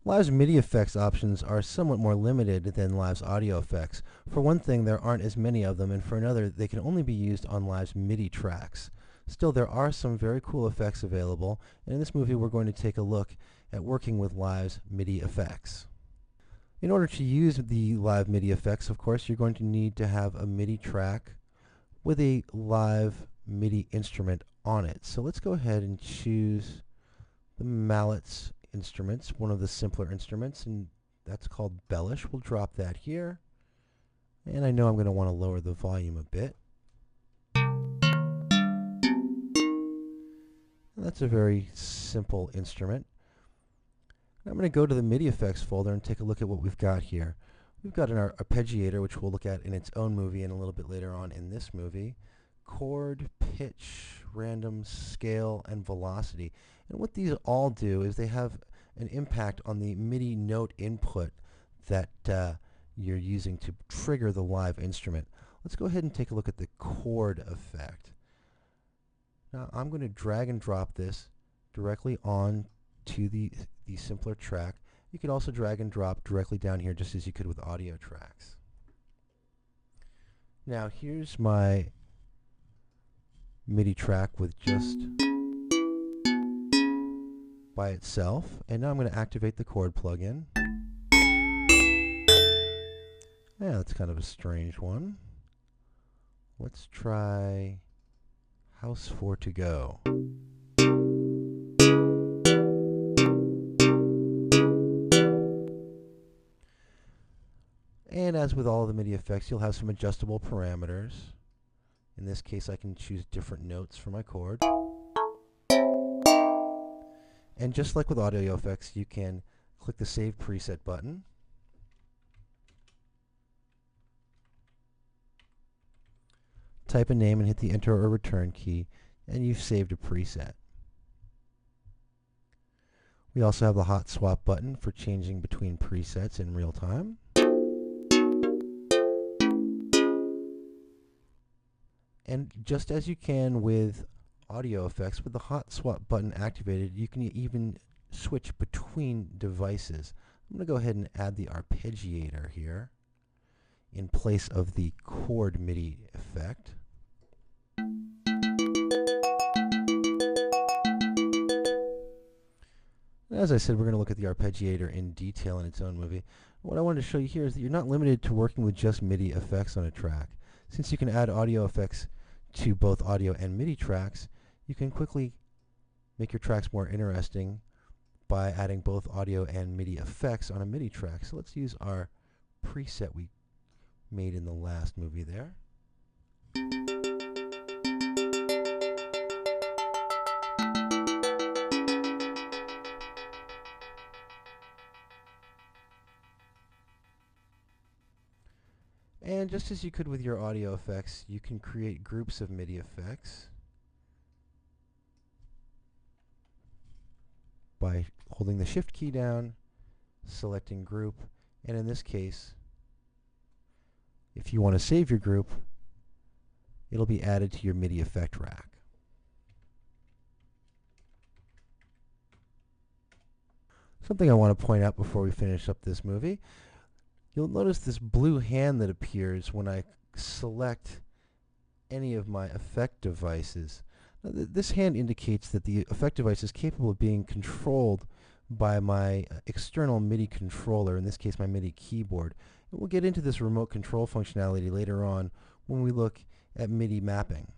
Live's MIDI effects options are somewhat more limited than Live's audio effects. For one thing, there aren't as many of them, and for another, they can only be used on Live's MIDI tracks. Still, there are some very cool effects available, and in this movie we're going to take a look at working with Live's MIDI effects. In order to use the Live MIDI effects, of course, you're going to need to have a MIDI track with a Live MIDI instrument on it. So let's go ahead and choose the Mallet's instruments, one of the simpler instruments, and that's called Bellish. We'll drop that here, and I know I'm going to want to lower the volume a bit. And that's a very simple instrument. I'm going to go to the MIDI effects folder and take a look at what we've got here. We've got an arpeggiator, which we'll look at in its own movie and a little bit later on in this movie. Chord, pitch, random, scale, and velocity. And what these all do is they have an impact on the MIDI note input that you're using to trigger the live instrument. Let's go ahead and take a look at the chord effect. Now I'm going to drag and drop this directly on to the simpler track. You could also drag and drop directly down here just as you could with audio tracks. Now here's my MIDI track with just by itself, and now I'm going to activate the chord plugin. Yeah, that's kind of a strange one. Let's try House 4 to Go. And as with all of the MIDI effects, you'll have some adjustable parameters. In this case, I can choose different notes for my chord. And just like with audio effects, you can click the Save Preset button. Type a name and hit the Enter or Return key, and you've saved a preset. We also have the Hot Swap button for changing between presets in real time. And just as you can with audio effects, with the Hot Swap button activated, you can even switch between devices. I'm going to go ahead and add the arpeggiator here in place of the chord MIDI effect. As I said, we're going to look at the arpeggiator in detail in its own movie. What I wanted to show you here is that you're not limited to working with just MIDI effects on a track. Since you can add audio effects to both audio and MIDI tracks, you can quickly make your tracks more interesting by adding both audio and MIDI effects on a MIDI track. So let's use our preset we made in the last movie there. And just as you could with your audio effects, you can create groups of MIDI effects by holding the Shift key down, selecting Group, and in this case, if you want to save your group, it'll be added to your MIDI effect rack. Something I want to point out before we finish up this movie, you'll notice this blue hand that appears when I select any of my effect devices. Now, this hand indicates that the effect device is capable of being controlled by my external MIDI controller, in this case my MIDI keyboard. And we'll get into this remote control functionality later on when we look at MIDI mapping.